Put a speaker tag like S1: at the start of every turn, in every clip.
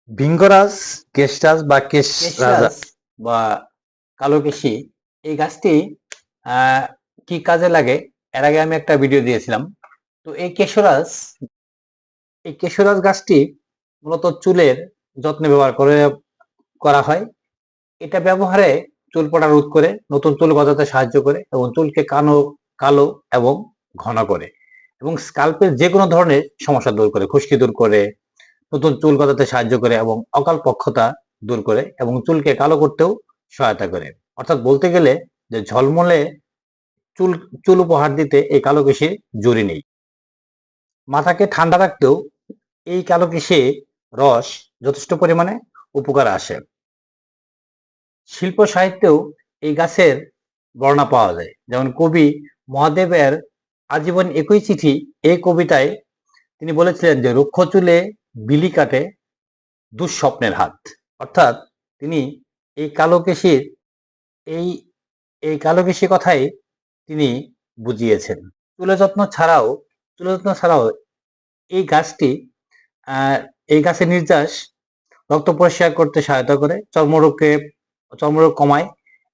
S1: ভিঙ্গরাজ, কেশরাজ বা কেশ রাজা
S2: কেশরাজ বা কালো কেশি এই গাছটি কি কাজে লাগে এর আগে আমি একটা ভিডিও দিয়েছিলাম। তো এই কেশরাজ গাছটি মূলত চুলের যত্নে ব্যবহার করা হয়। এটা ব্যবহারে চুল পড়া রোধ করে, নতুন চুল গজাতে সাহায্য করে এবং চুলকে কালো এবং ঘন করে এবং স্কাল্পের যে কোনো ধরনের সমস্যা দূর করে, খুশকি দূর করে, নতুন চুল গজাতে সাহায্য করে এবং অকাল পক্ষতা দূর করে এবং চুলকে কালো করতেও সহায়তা করে। অর্থাৎ বলতে গেলে যে ঝলমলে চুল চুল উপহার দিতে এই কালো কেশির জুড়ি নেই। মাথাকে ঠান্ডা রাখতেও এই কালো কেশির রস যথেষ্ট পরিমাণে উপকার আসে। শিল্প সাহিত্যেও এই গাছের বর্ণনা পাওয়া যায়। যেমন কবি মহাদেবের আজীবন একই চিঠি এই কবিতায় তিনি বলেছিলেন যে রুক্ষ চুলে বিলি কাটে দুঃস্বপ্নের হাত। অর্থাৎ তিনি এই কালো কেশির এই এই কালো কেশি কথাই তিনি বুঝিয়েছেন। চুলের যত্ন ছাড়াও এই গাছটি এই গাছের নির্যাস রক্ত পরিষ্কার করতে সহায়তা করে, চর্মরোগ কমায়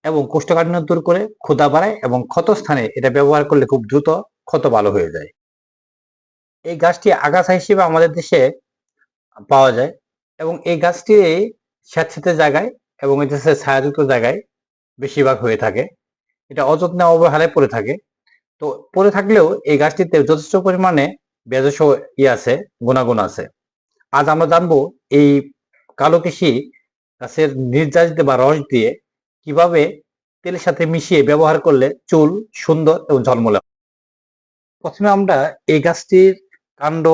S2: এবং কোষ্ঠকাঠিন্য দূর করে, ক্ষুধা বাড়ায় এবং ক্ষত স্থানে এটা ব্যবহার করলে খুব দ্রুত ক্ষত ভালো হয়ে যায়। এই গাছটি আগাছা হিসেবে আমাদের দেশে পাওয়া যায় এবং এই গাছটি স্যাঁতসেঁতে জায়গায় এবং এটা ছায়াযুক্ত জায়গায় বেশিরভাগ হয়ে থাকে। এটা অযত্নে অবহেলায় পড়ে থাকে। তো পড়ে থাকলেও এই গাছটিতে যথেষ্ট পরিমাণে ভেষজ আছে, গুণাগুণ আছে। আজ আমরা জানবো এই কালো কেশি গাছের নির্যাস দিয়ে বা রস দিয়ে কিভাবে তেলের সাথে মিশিয়ে ব্যবহার করলে চুল সুন্দর এবং ঝলমলে। প্রথমে আমরা এই গাছটির কাণ্ড,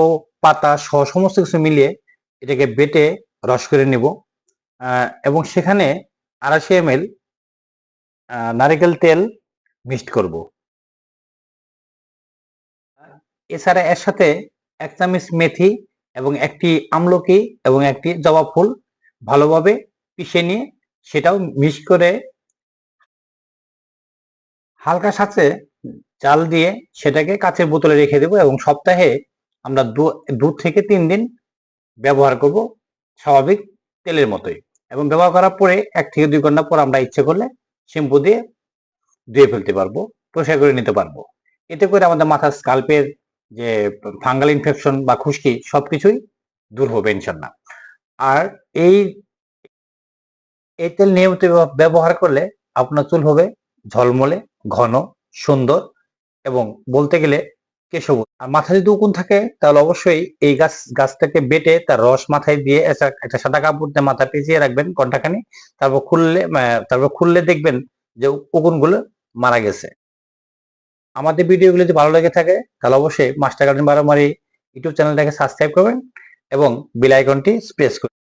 S2: পাতা সহ সমস্ত কিছু মিলিয়ে এটাকে বেটে রস করে নেব এবং সেখানে 250 ml নারিকেল তেল মিক্সড করব। এছাড়া এর সাথে 1 চামচ মেথি এবং একটি আমলকি এবং একটি জবা ফুল ভালোভাবে পিষে নিয়ে সেটাও মিক্স করে হালকা সাথে জাল দিয়ে সেটাকে কাচের বোতলে রেখে দেব এবং সপ্তাহে আমরা 2 থেকে 3 দিন ব্যবহার করব স্বাভাবিক তেলের মতোই এবং ব্যবহার করার পরে 1 থেকে 2 ঘন্টা পর আমরা ইচ্ছে করলে শ্যাম্পু দিয়ে ধুয়ে ফেলতে পারবো, পরিষ্কার করে নিতে পারবো। এতে করে আমাদের মাথার স্কাল্পের যে ফাঙ্গাল ইনফেকশন বা খুশকি সবকিছুই দূর হবে ইনশাল্লাহ। আর এই তেল নিয়মিত ব্যবহার করলে আপনার চুল হবে ঝলমলে, ঘন, সুন্দর এবং বলতে গেলে কেশবুত। আর মাথায় যদি উকুন থাকে তাহলে অবশ্যই এই গাছটাকে বেটে তার রস মাথায় দিয়ে একটা সাদা কাপড় দিয়ে মাথা পেঁচিয়ে রাখবেন ঘন্টাখানি। তারপর খুললে দেখবেন যে উকুনগুলো মারা গেছে। আমাদের ভিডিওগুলো যদি ভালো লেগে থাকে তাহলে অবশ্যই মাস্টার গার্ডেন বারোমারি ইউটিউব চ্যানেলটাকে সাবস্ক্রাইব করবেন এবং বেল আইকনটি প্রেস করবেন।